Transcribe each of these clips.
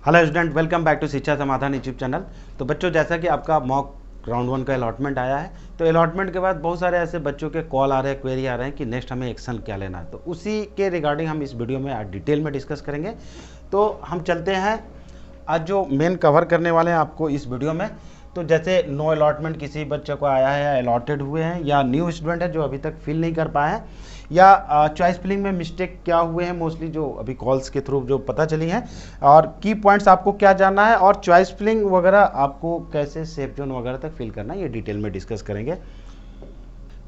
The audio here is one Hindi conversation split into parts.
Hello student, welcome back to Shiksha Samadhan YouTube channel. तो बच्चों, जैसा कि आपका मॉक राउंड 1 का अलॉटमेंट आया है, तो अलॉटमेंट के बाद बहुत सारे ऐसे बच्चों के कॉल आ रहे हैं, क्वेरी आ रहे हैं कि नेक्स्ट हमें एक्शन क्या लेना है। तो उसी के रिगार्डिंग हम इस वीडियो में आज डिटेल में डिस्कस करेंगे। तो हम चलते हैं आज जो मेन कवर करने वाले हैं आपको इस वीडियो में। तो जैसे नो अलॉटमेंट किसी बच्चे को आया है या अलॉटेड हुए हैं, या न्यू स्टूडेंट है जो अभी तक फिल नहीं कर पाए हैं, या चॉइस फिलिंग में मिस्टेक क्या हुए हैं मोस्टली जो अभी कॉल्स के थ्रू जो पता चली हैं, और की पॉइंट्स आपको क्या जानना है, और चॉइस फिलिंग वगैरह आपको कैसे सेफ जोन वगैरह तक फिल करना है, ये डिटेल में डिस्कस करेंगे।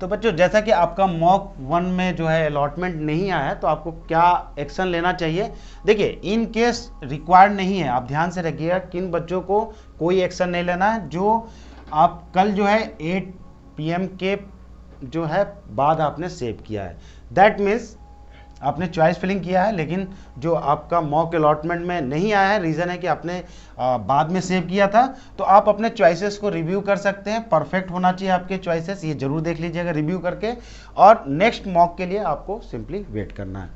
तो बच्चों, जैसा कि आपका मॉक 1 में जो है अलॉटमेंट नहीं आया है, तो आपको क्या एक्शन लेना चाहिए। देखिए, इन केस रिक्वायर्ड नहीं है, आप ध्यान से रखिएगा किन बच्चों को कोई एक्शन नहीं लेना है जो आप कल जो है 8 PM के जो है बाद आपने सेव किया है। दैट मीन्स आपने चॉइस फिलिंग किया है, लेकिन जो आपका मॉक अलॉटमेंट में नहीं आया है, रीज़न है कि आपने बाद में सेव किया था। तो आप अपने चॉइसेस को रिव्यू कर सकते हैं। परफेक्ट होना चाहिए आपके चॉइसेस, ये जरूर देख लीजिएगा रिव्यू करके, और नेक्स्ट मॉक के लिए आपको सिंपली वेट करना है।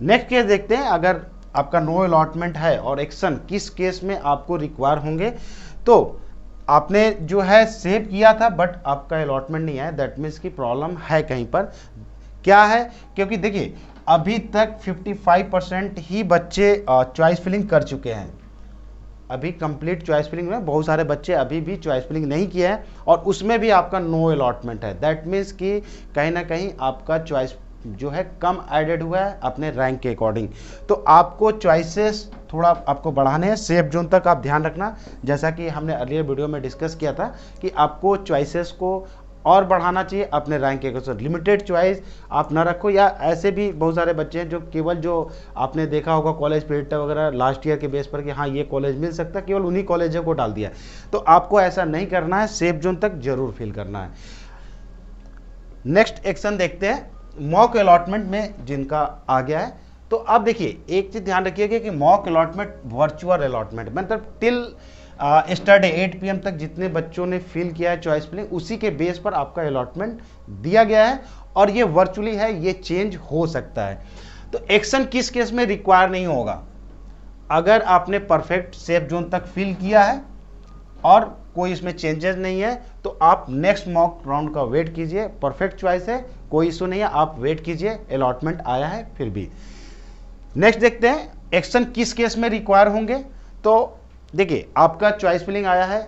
नेक्स्ट केस देखते हैं। अगर आपका नो अलॉटमेंट है और एक्शन किस केस में आपको रिक्वायर होंगे, तो आपने जो है सेव किया था बट आपका अलॉटमेंट नहीं आया, दैट मीन्स की प्रॉब्लम है कहीं पर। क्या है? क्योंकि देखिए, अभी तक 55% ही बच्चे चॉइस फिलिंग कर चुके हैं। अभी कंप्लीट चॉइस फिलिंग में बहुत सारे बच्चे अभी भी चॉइस फिलिंग नहीं किए हैं, और उसमें भी आपका नो अलॉटमेंट है। दैट मीन्स कि कहीं ना कहीं आपका चॉइस जो है कम एडेड हुआ है अपने रैंक के अकॉर्डिंग। तो आपको चॉइसेस थोड़ा आपको बढ़ाने हैं, सेफ जोन तक आप ध्यान रखना। जैसा कि हमने अर्लियर वीडियो में डिस्कस किया था कि आपको चॉइसेस को और बढ़ाना चाहिए अपने रैंक के अकॉर्डिंग। लिमिटेड चॉइस आप ना रखो, या ऐसे भी बहुत सारे बच्चे हैं जो केवल जो आपने देखा होगा कॉलेज पीरियड वगैरह लास्ट ईयर के बेस पर कि हाँ ये कॉलेज मिल सकता है, केवल उन्हीं कॉलेजों को डाल दिया। तो आपको ऐसा नहीं करना है, सेफ जोन तक जरूर फिल करना है। नेक्स्ट एक्शन देखते हैं मॉक अलॉटमेंट में जिनका आ गया है। तो अब देखिए, एक चीज ध्यान रखिएगा कि मॉक अलॉटमेंट वर्चुअल अलॉटमेंट, मतलब टिल स्टार्ट 8 PM तक जितने बच्चों ने फिल किया है चॉइस फिलिंग, उसी के बेस पर आपका अलॉटमेंट दिया गया है, और ये वर्चुअली है, ये चेंज हो सकता है। तो एक्शन किस केस में रिक्वायर नहीं होगा? अगर आपने परफेक्ट सेफ जोन तक फिल किया है और कोई इसमें चेंजेस नहीं है, तो आप नेक्स्ट मॉक राउंड का वेट कीजिए। परफेक्ट चॉइस है, कोई इशू नहीं है, आप वेट कीजिए, अलॉटमेंट आया है फिर भी। नेक्स्ट देखते हैं एक्शन किस केस में रिक्वायर होंगे। तो देखिए, आपका चॉइस फिलिंग आया है,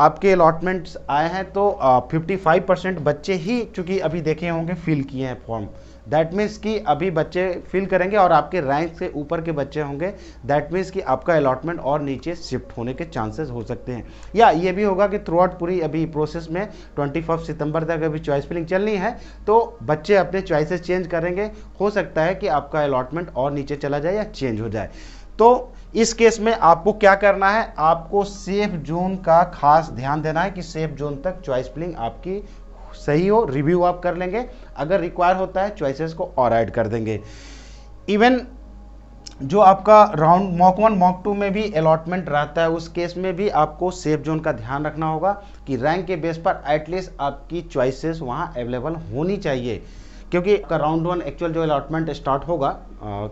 आपके अलॉटमेंट्स आए हैं, तो 55% बच्चे ही चूंकि अभी देखे होंगे फिल किए हैं फॉर्म। दैट मीन्स कि अभी बच्चे फिल करेंगे और आपके रैंक से ऊपर के बच्चे होंगे। दैट मीन्स कि आपका अलॉटमेंट और नीचे शिफ्ट होने के चांसेस हो सकते हैं, या ये भी होगा कि थ्रू आउट पूरी अभी प्रोसेस में 21 सितंबर तक अभी चॉइस फिलिंग चलनी है, तो बच्चे अपने चॉइसेस चेंज करेंगे। हो सकता है कि आपका अलॉटमेंट और नीचे चला जाए या चेंज हो जाए। तो इस केस में आपको क्या करना है, आपको सेफ जोन का खास ध्यान देना है कि सेफ जोन तक चॉइस फिलिंग आपकी सही हो। रिव्यू आप कर लेंगे, अगर रिक्वायर होता है चॉइसेस को और ऐड कर देंगे। इवन जो आपका राउंड मॉक 1 मॉक 2 में भी अलॉटमेंट रहता है, उस केस में भी आपको सेफ जोन का ध्यान रखना होगा कि रैंक के बेस पर एटलीस्ट आपकी चॉइसेस वहाँ अवेलेबल होनी चाहिए। क्योंकि आपका राउंड 1 एक्चुअल जो अलॉटमेंट स्टार्ट होगा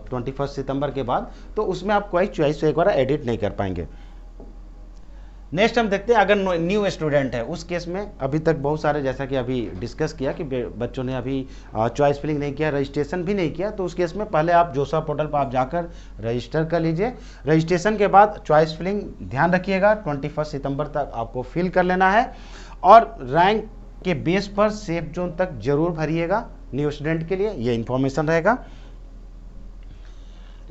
21 सितंबर के बाद, तो उसमें आप कोई चॉइस एक बार एडिट नहीं कर पाएंगे। नेक्स्ट हम देखते हैं अगर न्यू स्टूडेंट है, उस केस में अभी तक बहुत सारे, जैसा कि अभी डिस्कस किया कि बच्चों ने अभी चॉइस फिलिंग नहीं किया, रजिस्ट्रेशन भी नहीं किया, तो उस केस में पहले आप जोसा पोर्टल पर आप जाकर रजिस्टर कर लीजिए। रजिस्ट्रेशन के बाद चॉइस फिलिंग ध्यान रखिएगा 21 सितंबर तक आपको फिल कर लेना है, और रैंक के बेस पर सेफ जोन तक जरूर भरिएगा न्यू स्टूडेंट के लिए, ये इंफॉर्मेशन रहेगा।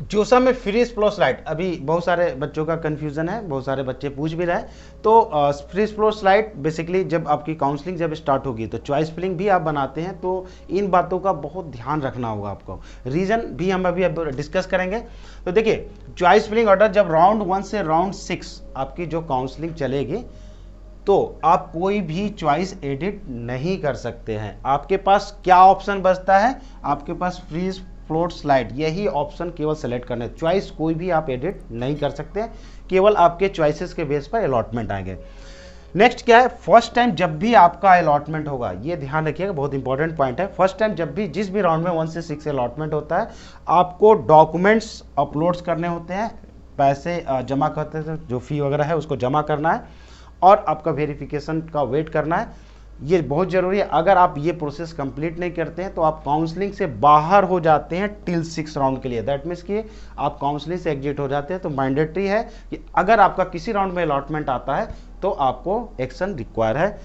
जोसा में फ्रीज फ्लो स्लाइड, अभी बहुत सारे बच्चों का कंफ्यूजन है, बहुत सारे बच्चे पूछ भी रहे हैं। तो फ्रीज फ्लो स्लाइड बेसिकली जब आपकी काउंसलिंग जब स्टार्ट होगी तो चॉइस फिलिंग भी आप बनाते हैं, तो इन बातों का बहुत ध्यान रखना होगा आपको। रीजन भी हम अभी अब डिस्कस करेंगे। तो देखिए, चॉइस फिलिंग ऑर्डर जब राउंड 1 से राउंड 6 आपकी जो काउंसलिंग चलेगी, तो आप कोई भी चॉइस एडिट नहीं कर सकते हैं। आपके पास क्या ऑप्शन बचता है? आपके पास फ्रीज फ्लोट स्लाइड, यही ऑप्शन केवल सेलेक्ट करने। चॉइस कोई भी आप एडिट नहीं कर सकते, केवल आपके चॉइसेस के बेस पर अलॉटमेंट आएंगे। नेक्स्ट क्या है, फर्स्ट टाइम जब भी आपका अलॉटमेंट होगा, ये ध्यान रखिएगा, बहुत इंपॉर्टेंट पॉइंट है। फर्स्ट टाइम जब भी जिस भी राउंड में 1 से 6 अलॉटमेंट होता है, आपको डॉक्यूमेंट्स अपलोड्स करने होते हैं पैसे जमा करते थे, जो फ़ी वगैरह है उसको जमा करना है और आपका वेरिफिकेशन का वेट करना है। ये बहुत ज़रूरी है। अगर आप ये प्रोसेस कंप्लीट नहीं करते हैं तो आप काउंसलिंग से बाहर हो जाते हैं टिल 6 राउंड के लिए। दैट मीन्स कि आप काउंसलिंग से एग्जिट हो जाते हैं। तो मैंडेटरी है कि अगर आपका किसी राउंड में अलॉटमेंट आता है तो आपको एक्शन रिक्वायर है।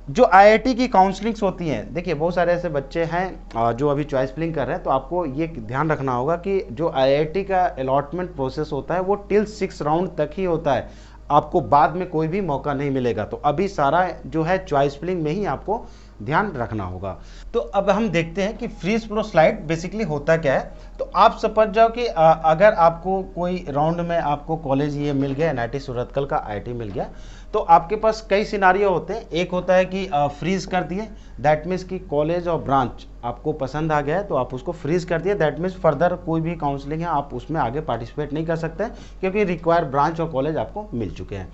जो आईआईटी की काउंसलिंग्स होती हैं, देखिए बहुत सारे ऐसे बच्चे हैं जो अभी चॉइस फिलिंग कर रहे हैं, तो आपको ये ध्यान रखना होगा कि जो आईआईटी का अलॉटमेंट प्रोसेस होता है वो टिल 6 राउंड तक ही होता है, आपको बाद में कोई भी मौका नहीं मिलेगा। तो अभी सारा जो है चॉइस फिलिंग में ही आपको ध्यान रखना होगा। तो अब हम देखते हैं कि फ्रीज फ्लो स्लाइड बेसिकली होता क्या है। तो आप समझ जाओ कि अगर आपको कोई राउंड में आपको कॉलेज ये मिल गया, एनआईटी सूरतकल का आईआईटी मिल गया, तो आपके पास कई सिनारियो होते हैं। एक होता है कि फ्रीज कर दिए, दैट मीन्स कि कॉलेज और ब्रांच आपको पसंद आ गया है तो आप उसको फ्रीज कर दिए, दैट मीन्स फर्दर कोई भी काउंसलिंग है आप उसमें आगे पार्टिसिपेट नहीं कर सकते क्योंकि रिक्वायर ब्रांच और कॉलेज आपको मिल चुके हैं।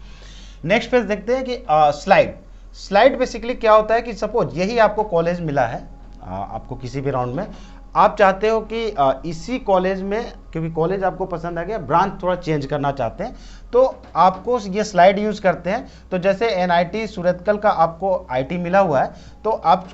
नेक्स्ट पेज देखते हैं कि स्लाइड बेसिकली क्या होता है कि सपोज यही आपको कॉलेज मिला है, आपको किसी भी राउंड में आप चाहते हो कि इसी कॉलेज में, क्योंकि कॉलेज आपको पसंद आ गया, ब्रांच थोड़ा चेंज करना चाहते हैं, तो आपको ये स्लाइड यूज़ करते हैं। तो जैसे एनआईटी सूरतकल का आपको आईटी मिला हुआ है, तो आप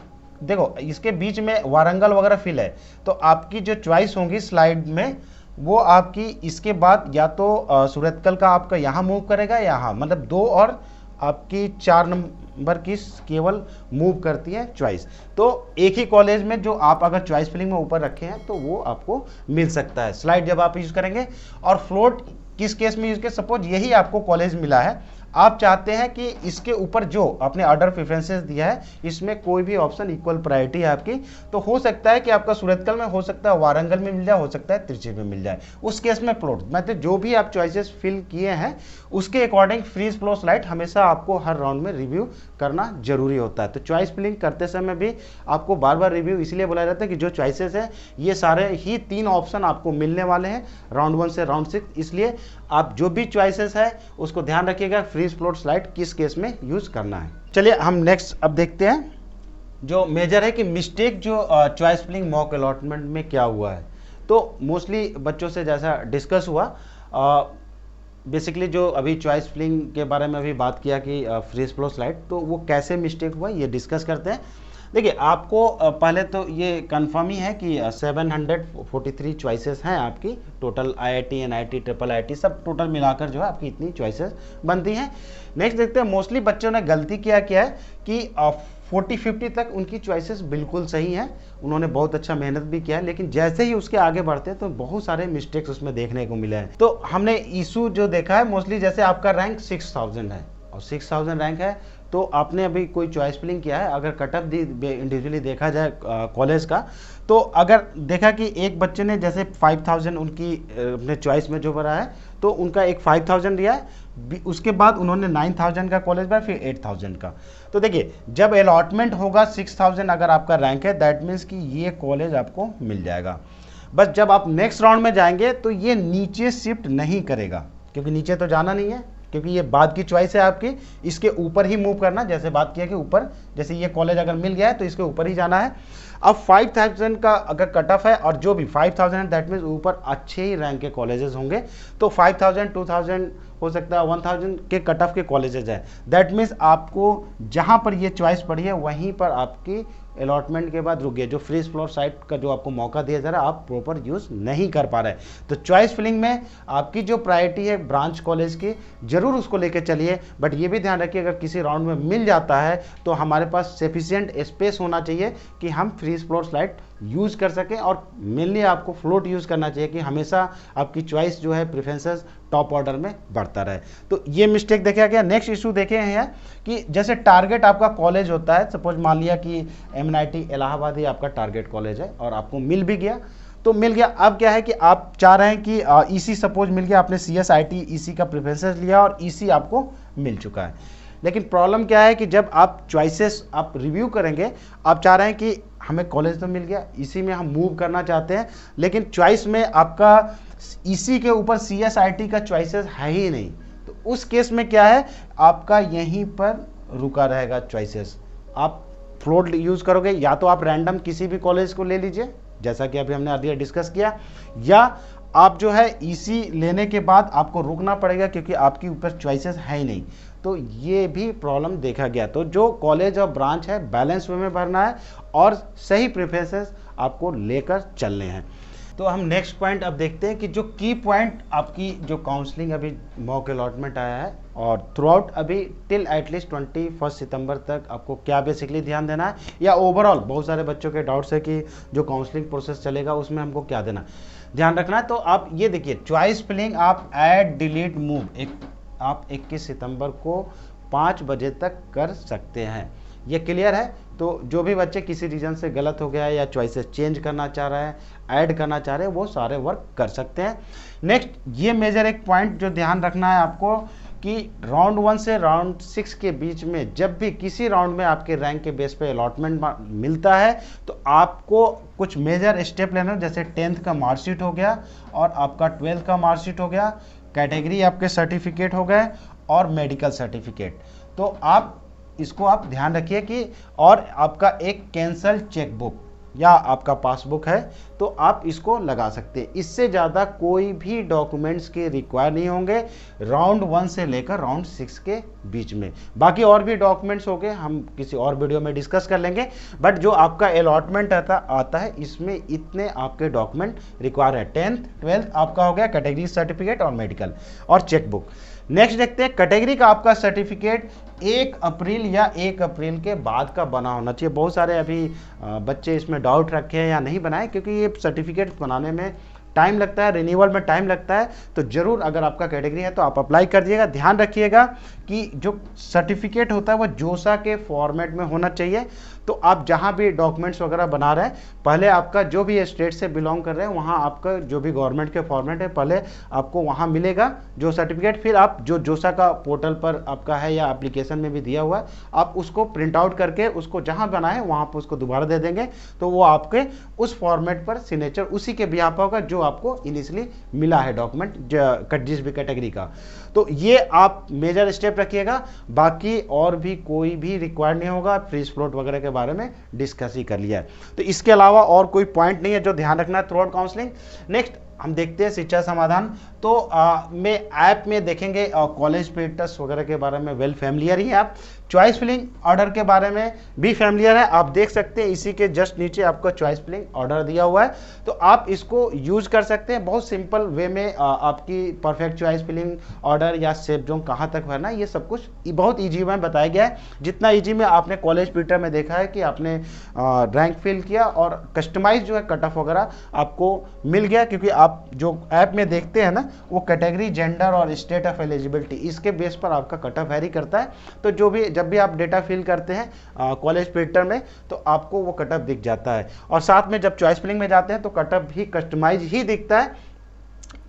देखो इसके बीच में वारंगल वगैरह फिल है, तो आपकी जो चॉइस होंगी स्लाइड में वो आपकी इसके बाद या तो सूरतकल का आपका यहाँ मूव करेगा, यहाँ मतलब 2 और आपकी 4 नंबर की केवल मूव करती है चॉइस। तो एक ही कॉलेज में जो आप अगर चॉइस फिलिंग में ऊपर रखे हैं तो वो आपको मिल सकता है स्लाइड जब आप यूज़ करेंगे। और फ्लोट किस केस में यूज़ करें, सपोज यही आपको कॉलेज मिला है, आप चाहते हैं कि इसके ऊपर जो आपने ऑर्डर प्रेफरेंसेस दिया है इसमें कोई भी ऑप्शन इक्वल प्रायोरिटी है आपकी, तो हो सकता है कि आपका सूरतकल में, हो सकता है वारंगल में मिल जाए, हो सकता है त्रिची में मिल जाए। उस केस में प्लॉट मतलब जो भी आप चॉइसेस फिल किए हैं उसके अकॉर्डिंग फ्रीज फ्लो स्लाइड हमेशा आपको हर राउंड में रिव्यू करना जरूरी होता है। तो चॉइस फिलिंग करते समय भी आपको बार बार रिव्यू इसलिए बुलाया जाता है कि जो चॉइसेस है ये सारे ही 3 ऑप्शन आपको मिलने वाले हैं राउंड 1 से राउंड 6, इसलिए आप जो भी चॉइसेस है उसको ध्यान रखिएगा फ्रीज फ्लोट स्लाइड किस केस में यूज करना है। चलिए हम नेक्स्ट अब देखते हैं जो मेजर है कि मिस्टेक जो चॉइस फिलिंग मॉक अलॉटमेंट में क्या हुआ है। तो मोस्टली बच्चों से जैसा डिस्कस हुआ, बेसिकली जो अभी चॉइस फिलिंग के बारे में अभी बात किया कि फ्रीज फ्लो स्लाइड, तो वो कैसे मिस्टेक हुआ ये डिस्कस करते हैं। देखिए आपको पहले तो ये कंफर्म ही है कि 743 चॉइसेस हैं आपकी total, IIT NIT triple IT सब टोटल मिलाकर जो है आपकी इतनी चॉइसेस बनती हैं। नेक्स्ट देखते हैं मोस्टली बच्चों ने गलती क्या किया है कि 40-50 तक उनकी चॉइसेस बिल्कुल सही हैं, उन्होंने बहुत अच्छा मेहनत भी किया है, लेकिन जैसे ही उसके आगे बढ़ते हैं तो बहुत सारे मिस्टेक्स उसमें देखने को मिले हैं। तो हमने इशू जो देखा है मोस्टली, जैसे आपका रैंक 6000 है और 6000 रैंक है, तो आपने अभी कोई चॉइस फिलिंग किया है, अगर कटअप इंडिविजुअली देखा जाए कॉलेज का, तो अगर देखा कि एक बच्चे ने जैसे 5000 उनकी अपने चॉइस में जो भरा है, तो उनका एक 5000 दिया है, उसके बाद उन्होंने 9000 का कॉलेज भरा, फिर 8000 का। तो देखिए जब अलॉटमेंट होगा 6000 अगर आपका रैंक है, दैट मीन्स कि ये कॉलेज आपको मिल जाएगा। बस जब आप नेक्स्ट राउंड में जाएंगे तो ये नीचे शिफ्ट नहीं करेगा, क्योंकि नीचे तो जाना नहीं है, क्योंकि ये बाद की चॉइस है आपकी, इसके ऊपर ही मूव करना, जैसे बात किया कि ऊपर, जैसे ये कॉलेज अगर मिल गया है तो इसके ऊपर ही जाना है। अब 5000 का अगर कट ऑफ है और जो भी 5000 है दैट मीन्स ऊपर अच्छे ही रैंक के कॉलेजेस होंगे, तो 5000 2000 हो सकता है 1000 के कट ऑफ के कॉलेजेस हैं, दैट मीन्स आपको जहाँ पर ये चॉइस पड़ी है वहीं पर आपकी अलॉटमेंट के बाद रुक गए, जो फ्रीज फ्लोर साइट का जो आपको मौका दिया जा रहा है आप प्रॉपर यूज़ नहीं कर पा रहे। तो चॉइस फिलिंग में आपकी जो प्रायोरिटी है ब्रांच कॉलेज की, जरूर उसको लेके चलिए, बट ये भी ध्यान रखिए अगर किसी राउंड में मिल जाता है तो हमारे पास सफिशिएंट स्पेस होना चाहिए कि हम फ्रीज फ्लोर स्लाइड यूज़ कर सकें, और मेनली आपको फ्लोट यूज़ करना चाहिए कि हमेशा आपकी चॉइस जो है प्रेफरेंसेस टॉप ऑर्डर में बढ़ता रहे। तो ये मिस्टेक देखा गया। नेक्स्ट इशू देखे हैं कि जैसे टारगेट आपका कॉलेज होता है, सपोज मान लिया कि एमएनआईटी इलाहाबाद ही आपका टारगेट कॉलेज है और आपको मिल भी गया, तो मिल गया। अब क्या है कि आप चाह रहे हैं कि ईसी सपोज मिल गया, आपने सीएसआईटी ईसी का प्रेफरेंसेस लिया और ईसी आपको मिल चुका है, लेकिन प्रॉब्लम क्या है कि जब आप चॉइसेस आप रिव्यू करेंगे, आप चाह रहे हैं कि हमें कॉलेज तो मिल गया, इसी में हम मूव करना चाहते हैं, लेकिन चॉइस में आपका इसी के ऊपर सीएसआईटी का चॉइसेस है ही नहीं, तो उस केस में क्या है आपका यहीं पर रुका रहेगा चॉइसेस। आप फ्लोट यूज़ करोगे, या तो आप रैंडम किसी भी कॉलेज को ले लीजिए जैसा कि अभी हमने अभी डिस्कस किया, या आप जो है ईसी लेने के बाद आपको रुकना पड़ेगा क्योंकि आपके ऊपर चॉइसेस है ही नहीं। तो ये भी प्रॉब्लम देखा गया। तो जो कॉलेज और ब्रांच है बैलेंस वे में भरना है और सही प्रेफरेंसेस आपको लेकर चलने हैं। तो हम नेक्स्ट पॉइंट अब देखते हैं कि जो की पॉइंट आपकी जो काउंसलिंग अभी मॉक अलॉटमेंट आया है और थ्रू आउट अभी टिल एटलीस्ट 21 सितंबर तक आपको क्या बेसिकली ध्यान देना है, या ओवरऑल बहुत सारे बच्चों के डाउट्स है कि जो काउंसलिंग प्रोसेस चलेगा उसमें हमको क्या देना ध्यान रखना है। तो आप ये देखिए चॉइस फिलिंग आप ऐड डिलीट मूव आप 21 सितंबर को 5 बजे तक कर सकते हैं। ये क्लियर है। तो जो भी बच्चे किसी रीजन से गलत हो गया है या चॉइसेस चेंज करना चाह रहे हैं, ऐड करना चाह रहे हैं, वो सारे वर्क कर सकते हैं। नेक्स्ट ये मेजर एक पॉइंट जो ध्यान रखना है आपको कि राउंड 1 से राउंड 6 के बीच में जब भी किसी राउंड में आपके रैंक के बेस पे अलॉटमेंट मिलता है तो आपको कुछ मेजर स्टेप लेना है। जैसे 10th का मार्कशीट हो गया और आपका 12th का मार्कशीट हो गया, कैटेगरी आपके सर्टिफिकेट हो गए और मेडिकल सर्टिफिकेट। तो आप इसको आप ध्यान रखिए कि और आपका एक कैंसल चेकबुक या आपका पासबुक है तो आप इसको लगा सकते हैं। इससे ज़्यादा कोई भी डॉक्यूमेंट्स के रिक्वायर नहीं होंगे राउंड 1 से लेकर राउंड 6 के बीच में। बाकी और भी डॉक्यूमेंट्स हो गए, हम किसी और वीडियो में डिस्कस कर लेंगे, बट जो आपका अलॉटमेंट आता है इसमें इतने आपके डॉक्यूमेंट रिक्वायर है। 10th 12th आपका हो गया, कैटेगरी सर्टिफिकेट और मेडिकल और चेकबुक। नेक्स्ट देखते हैं कैटेगरी का आपका सर्टिफिकेट 1 अप्रैल या 1 अप्रैल के बाद का बना होना चाहिए। बहुत सारे अभी बच्चे इसमें डाउट रखे हैं या नहीं बनाए, क्योंकि ये सर्टिफिकेट बनाने में टाइम लगता है, रिन्यूअल में टाइम लगता है। तो जरूर अगर आपका कैटेगरी है तो आप अप्लाई कर दिएगा। ध्यान रखिएगा कि जो सर्टिफिकेट होता है वो जोसा के फॉर्मेट में होना चाहिए। तो आप जहां भी डॉक्यूमेंट्स वगैरह बना रहे हैं, पहले आपका जो भी स्टेट से बिलोंग कर रहे हैं वहां आपका जो भी गवर्नमेंट के फॉर्मेट है पहले आपको वहां मिलेगा जो सर्टिफिकेट। फिर आप जो जोसा का पोर्टल पर आपका है या एप्लीकेशन में भी दिया हुआ है, आप उसको प्रिंट आउट करके उसको जहां बनाए वहां पर उसको दोबारा दे देंगे तो वो आपके उस फॉर्मेट पर सिग्नेचर उसी के बिहाफ पर होगा जो आपको इनिशियली मिला है डॉक्यूमेंट जिस भी कैटेगरी का। तो ये आप मेजर स्टेप रखिएगा। बाकी और भी कोई भी रिक्वायर नहीं होगा। फ्रीज फ्लोट वगैरह के बारे में डिस्कस ही कर लिया है। तो इसके अलावा और कोई पॉइंट नहीं है जो ध्यान रखना है थ्रू आउट काउंसलिंग। नेक्स्ट हम देखते हैं शिक्षा समाधान। तो में ऐप में देखेंगे कॉलेज स्टेटस वगैरह के बारे में वेल फैमिलियर ही है आप। चॉइस फिलिंग ऑर्डर के बारे में भी फैमिलियर है। आप देख सकते हैं इसी के जस्ट नीचे आपको चॉइस फिलिंग ऑर्डर दिया हुआ है, तो आप इसको यूज कर सकते हैं। बहुत सिंपल वे में आपकी परफेक्ट चॉइस फिलिंग ऑर्डर या सेफ जोन कहाँ तक भरना है ये सब कुछ बहुत ईजी में बताया गया है। जितना ईजी में आपने कॉलेज ट्विटर में देखा है कि आपने रैंक फिल किया और कस्टमाइज जो है कट ऑफ वगैरह आपको मिल गया, क्योंकि आप जो ऐप में देखते हैं ना वो कैटेगरी, जेंडर और स्टेट ऑफ एलिजिबिलिटी इसके बेस पर आपका कट ऑफ वेरी करता है। तो जब भी आप डेटा फिल करते हैं कॉलेज फिल्टर में तो आपको वो कट ऑफ दिख जाता है, और साथ में जब चॉइस फिलिंग में जाते हैं तो कट ऑफ भी कस्टमाइज ही दिखता है।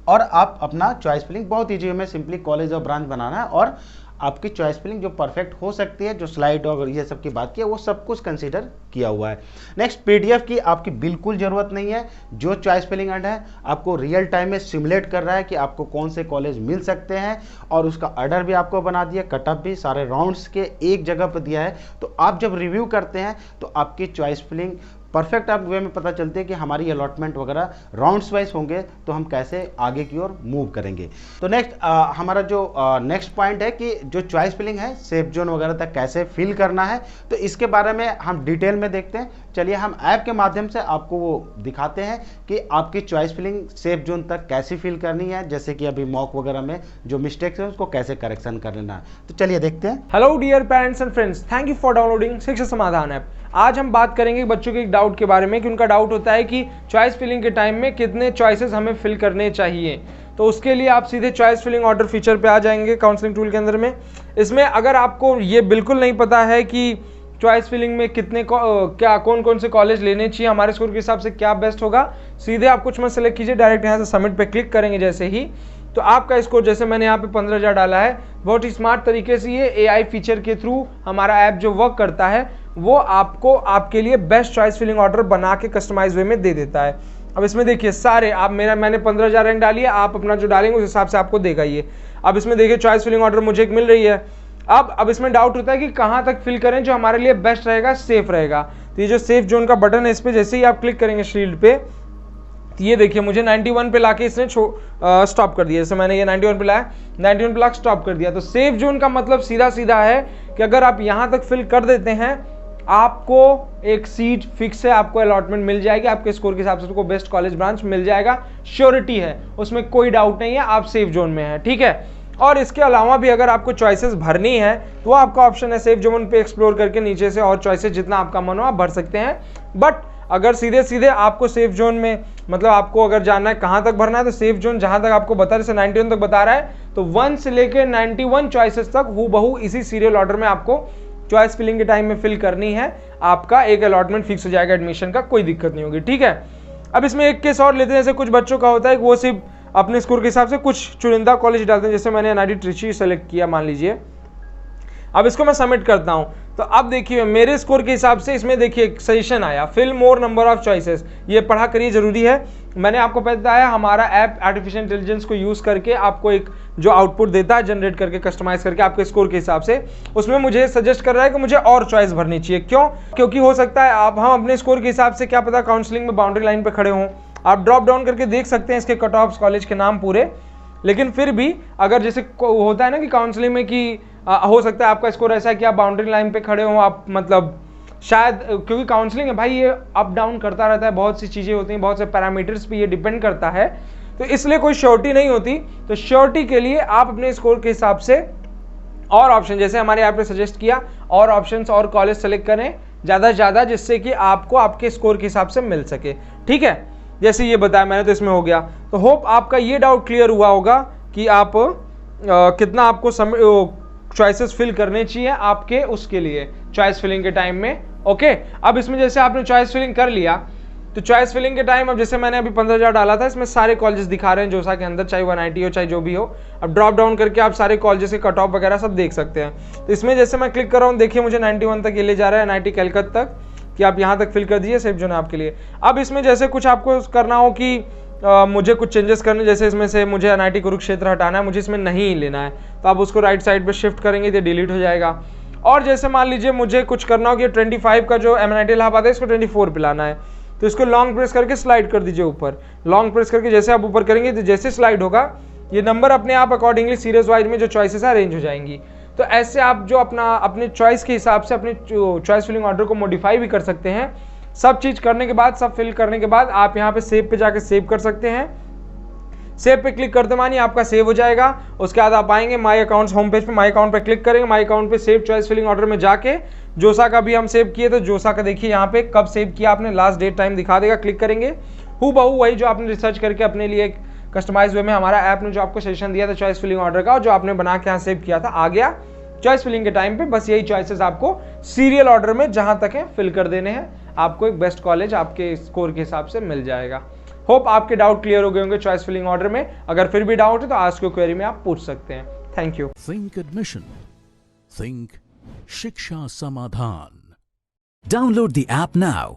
और आप अपना चॉइस फिलिंग बहुत ईजी में सिंपली कॉलेज और ब्रांच बनाना है और आपकी चॉइस फिलिंग जो परफेक्ट हो सकती है, जो स्लाइड और ये सब की बात की है वो सब कुछ कंसीडर किया हुआ है। नेक्स्ट पीडीएफ की आपकी बिल्कुल ज़रूरत नहीं है। जो चॉइस फिलिंग है आपको रियल टाइम में सिमुलेट कर रहा है कि आपको कौन से कॉलेज मिल सकते हैं, और उसका ऑर्डर भी आपको बना दिया, कट ऑफ भी सारे राउंड्स के एक जगह पर दिया है। तो आप जब रिव्यू करते हैं तो आपकी चॉइस फिलिंग परफेक्ट आप वे में पता चलते हैं कि हमारी अलॉटमेंट वगैरह राउंड्स वाइज होंगे तो हम कैसे आगे की ओर मूव करेंगे। तो नेक्स्ट हमारा जो नेक्स्ट पॉइंट है कि जो चॉइस फिलिंग है सेफ जोन वगैरह तक कैसे फिल करना है, तो इसके बारे में हम डिटेल में देखते हैं। चलिए हम ऐप के माध्यम से आपको वो दिखाते हैं कि आपकी चॉइस फिलिंग सेफ जोन तक कैसे फिल करनी है, जैसे कि अभी मॉक वगैरह में जो मिस्टेक्स है उसको कैसे करेक्शन कर लेना है। तो चलिए देखते हैं। Hello dear parents and friends, thank you for downloading Shiksha Samadhan app. आज हम बात करेंगे बच्चों के एक डाउट के बारे में कि उनका डाउट होता है कि चॉइस फिलिंग के टाइम में कितने चॉइसेस हमें फिल करने चाहिए। तो उसके लिए आप सीधे चॉइस फिलिंग ऑर्डर फीचर पे आ जाएंगे काउंसलिंग टूल के अंदर में। इसमें अगर आपको ये बिल्कुल नहीं पता है कि चॉइस फिलिंग में कितने कौन कौन से कॉलेज लेने चाहिए, हमारे स्कोर के हिसाब से क्या बेस्ट होगा, सीधे आप कुछ मत सेलेक्ट कीजिए, डायरेक्ट यहाँ से सबमिट पे क्लिक करेंगे जैसे ही तो आपका स्कोर, जैसे मैंने यहाँ पे 15,000 डाला है, बहुत ही स्मार्ट तरीके से ये एआई फीचर के थ्रू हमारा ऐप जो वर्क करता है वो आपको आपके लिए बेस्ट चॉइस फिलिंग ऑर्डर बना के कस्टमाइज वे में दे देता है। अब इसमें देखिए सारे मैंने 15,000 रैंक डाली है, आप अपना जो डालेंगे उस हिसाब से आपको देगा ये। अब इसमें देखिए चॉइस फिलिंग ऑर्डर मुझे एक मिल रही है। अब इसमें डाउट होता है कि कहाँ तक फिल करें जो हमारे लिए बेस्ट रहेगा, सेफ रहेगा। तो ये जो सेफ जोन का बटन है इस पर जैसे ही आप क्लिक करेंगे शील्ड पे, ये देखिए मुझे 91 पे लाके इसने स्टॉप कर दिया। जैसे मैंने ये 91 पे लाया, 91 पे लाके स्टॉप कर दिया। तो सेफ जोन का मतलब सीधा सीधा है कि अगर आप यहाँ तक फिल कर देते हैं, आपको एक सीट फिक्स है, आपको अलॉटमेंट मिल जाएगी, आपके स्कोर के हिसाब से आपको बेस्ट कॉलेज ब्रांच मिल जाएगा, श्योरिटी है, उसमें कोई डाउट नहीं है, आप सेफ जोन में हैं, ठीक है। और इसके अलावा भी अगर आपको चॉइसेस भरनी है तो आपका ऑप्शन है सेफ जोन पे एक्सप्लोर करके नीचे से और चॉइसेस जितना आपका मन हो आप भर सकते हैं। बट अगर सीधे सीधे आपको सेफ जोन में, मतलब आपको अगर जानना है कहाँ तक भरना है, तो सेफ जोन जहाँ तक आपको बता, जैसे 91 तक बता रहा है, तो 1 से लेकर 91 चॉइसेस तक हूबहू इसी सीरियल ऑर्डर में आपको चॉइस फिलिंग के टाइम में फिल करनी है। आपका एक अलॉटमेंट फिक्स हो जाएगा एडमिशन का, कोई दिक्कत नहीं होगी, ठीक है। अब इसमें एक केस और लेते हैं, जैसे कुछ बच्चों का होता है कि वो सिर्फ अपने स्कोर के हिसाब से कुछ चुनिंदा कॉलेज डालते हैं। जैसे मैंने NIT ट्रिची सेलेक्ट किया मान लीजिए, अब इसको मैं सबमिट करता हूं, तो अब देखिए मेरे स्कोर के हिसाब से इसमें देखिए सजेशन आया, fill more number of choices. ये पढ़ा करिए, जरूरी है। मैंने आपको बताया हमारा ऐप आर्टिफिशियल इंटेलिजेंस को यूज करके आपको एक जो आउटपुट देता है जनरेट करके, कस्टमाइज करके आपके स्कोर के हिसाब से, उसमें मुझे सजेस्ट कर रहा है कि मुझे और चॉइस भरनी चाहिए। क्यों? क्योंकि हो सकता है आप हम अपने स्कोर के हिसाब से क्या पता काउंसलिंग में बाउंड्री लाइन पे खड़े हों, आप ड्रॉप डाउन करके देख सकते हैं इसके कट ऑफ कॉलेज के नाम पूरे। लेकिन फिर भी अगर जैसे होता है ना कि काउंसलिंग में कि हो सकता है आपका स्कोर ऐसा है कि आप बाउंड्री लाइन पे खड़े हो, आप मतलब शायद, क्योंकि काउंसलिंग है भाई, ये अप डाउन करता रहता है, बहुत सी चीज़ें होती हैं, बहुत से पैरामीटर्स पे ये डिपेंड करता है, तो इसलिए कोई श्योरिटी नहीं होती। तो श्योरिटी के लिए आप अपने स्कोर के हिसाब से और ऑप्शन, जैसे हमारे यहाँ पे सजेस्ट किया, और ऑप्शंस और कॉलेज सेलेक्ट करें ज़्यादा से ज़्यादा, जिससे कि आपको आपके स्कोर के हिसाब से मिल सके, ठीक है। जैसे ये बताया मैंने, तो इसमें हो गया। तो होप आपका ये डाउट क्लियर हुआ होगा कि आप कितना आपको चॉइसेस फिल करने चाहिए आपके उसके लिए चॉइस फिलिंग के टाइम में, ओके। अब इसमें जैसे आपने चॉइस फिलिंग कर लिया, तो चॉइस फिलिंग के टाइम अब जैसे मैंने अभी 15,000 डाला था, इसमें सारे कॉलेजेस दिखा रहे हैं जोसा के अंदर, चाहे वो NIT हो चाहे जो भी हो। अब ड्रॉप डाउन करके आप सारे कॉलेजेस के कट ऑफ वगैरह सब देख सकते हैं। तो इसमें जैसे मैं क्लिक कर रहा हूँ, देखिए मुझे 91 तक ये ले जा रहा है, NIT कलकत्ता तक, कि आप यहाँ तक फिल कर दीजिए, सेफ जोन है आपके लिए। अब इसमें जैसे कुछ आपको करना हो कि मुझे कुछ चेंजेस करने, जैसे इसमें से मुझे NIT कुरुक्षेत्र हटाना है, मुझे इसमें नहीं लेना है, तो आप उसको राइट साइड पे शिफ्ट करेंगे तो डिलीट हो जाएगा। और जैसे मान लीजिए मुझे कुछ करना हो कि 25 का जो MNIT इलाहाबाद है इसको 24 पे लाना है, तो इसको लॉन्ग प्रेस करके स्लाइड कर दीजिए ऊपर। लॉन्ग प्रेस करके जैसे आप ऊपर करेंगे तो जैसे स्लाइड होगा, ये नंबर अपने आप अकॉर्डिंगली सीरीज वाइज में जो चॉइसेस है अरेंज हो जाएंगी। तो ऐसे आप जो अपने चॉइस के हिसाब से अपने चॉइस फिलिंग ऑर्डर को मॉडिफाई भी कर सकते हैं। सब चीज़ करने के बाद, सब फिल करने के बाद आप यहाँ पे सेव पे जाके सेव कर सकते हैं। सेव पे क्लिक करते मानिए आपका सेव हो जाएगा। उसके बाद आप आएंगे माई अकाउंट्स होम पेज पे, माई अकाउंट पे क्लिक करेंगे, माई अकाउंट पे सेव चॉइस फिलिंग ऑर्डर में जाके जोसा का भी हम सेव किए, तो जोसा का देखिए यहाँ पे कब सेव किया आपने, लास्ट डेट टाइम दिखा देगा। क्लिक करेंगे, हूबहू वही जो आपने रिसर्च करके अपने लिए एक कस्टमाइज वे में हमारा ऐप ने जो आपको सेशन दिया था चॉइस फिलिंग ऑर्डर का, और जो आपने बना के यहाँ सेव किया था, आ गया चॉइस फिलिंग के टाइम पे। बस यही चॉइसेस आपको सीरियल ऑर्डर में जहां तक है फिल कर देने हैं, आपको एक बेस्ट कॉलेज आपके स्कोर के हिसाब से मिल जाएगा। होप आपके डाउट क्लियर हो गए होंगे चॉइस फिलिंग ऑर्डर में। अगर फिर भी डाउट है तो आज की क्वेरी में आप पूछ सकते हैं। Thank you. Think admission, think शिक्षा समाधान। Download the app now